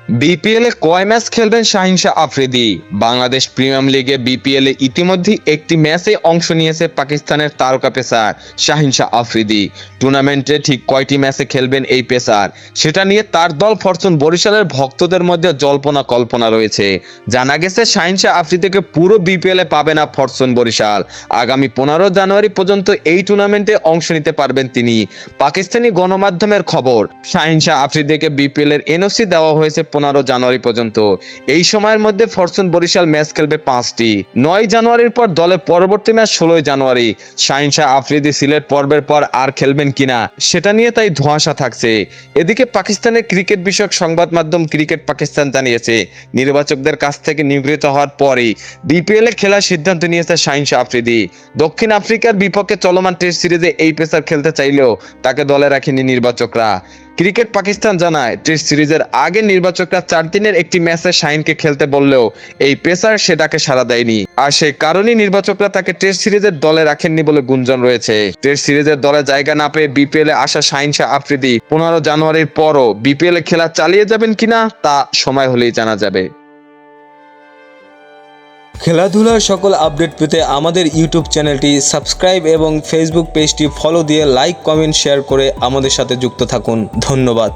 BPL এ কয় match খেলবেন Shahin Shah Afridi? Bangladesh premier লিগে বিপিএল এ ইতিমধ্যেই একটি ম্যাচে অংশ নিয়েছে পাকিস্তানের তারকা পেসার শাহিন শাহ আফ্রিদি। টুর্নামেন্টে ঠিক কয়টি ম্যাচে খেলবেন এই পেসার, সেটা নিয়ে তার দল ফরচুন বরিশালের ভক্তদের মধ্যে জল্পনা কল্পনা রয়েছে। জানা গেছে শাহিন শাহ আফ্রিদিকে পুরো বিপিএল এ পাবে না ফরচুন বরিশাল। আগামী 15 জানুয়ারি পর্যন্ত এই টুর্নামেন্টে অংশ নিতে পারবেন তিনি। পাকিস্তানি গণমাধ্যমের খবর, শাহিন শাহ আফ্রিদিকে বিপিএল এর এনওসি দেওয়া হয়েছে 15 জানুয়ারি পর্যন্ত। এই সময়ের মধ্যে ফরচুন বরিশাল ম্যাচ খেলবে 5টি। 9 জানুয়ারির পর দলের পরবর্তী ম্যাচ 16 জানুয়ারি। শাহিন শাহ আফ্রিদি সিলেট পর্বের পর আর খেলবেন কিনা সেটা নিয়ে তাই ধোঁয়াশা থাকছে। এদিকে পাকিস্তানের ক্রিকেট বিষয়ক সংবাদ মাধ্যম ক্রিকেট পাকিস্তান জানিয়েছে, নির্বাচকদের কাছ থেকে নিগৃহীত হওয়ার পরই বিপিএল এ খেলার সিদ্ধান্ত নিয়েছে শাহিন শাহ আফ্রিদি। দক্ষিণ আফ্রিকার বিপক্ষে চলমান টেস্ট সিরিজে এই পেসার খেলতে চাইলেও তাকে দলে রাখেনি নির্বাচকরা। ক্রিকেট পাকিস্তান জানায়, টেস্ট সিরিজের আগে নির্বাচকরা 4 দিনের একটি ম্যাচে শাহিনকে খেলতে বললেও এই পেসার সেটাকে সাড়া দেয়নি। আর সেই কারণেই নির্বাচকরা তাকে টেস্ট সিরিজের দলে রাখেননি বলে গুঞ্জন রয়েছে। টেস্ট সিরিজের দলে জায়গা না পেয়ে বিপিএল এ আসা শাহিন শাহ আফ্রিদি 15 জানুয়ারির পরও বিপিএল এ খেলা চালিয়ে যাবেন কিনা তা সময় হলেই জানা যাবে। খেলাধুলার সকল আপডেট পেতে আমাদের ইউটিউব চ্যানেলটি সাবস্ক্রাইব এবং ফেসবুক পেজটি ফলো দিয়ে লাইক, কমেন্ট, শেয়ার করে আমাদের সাথে যুক্ত থাকুন। ধন্যবাদ।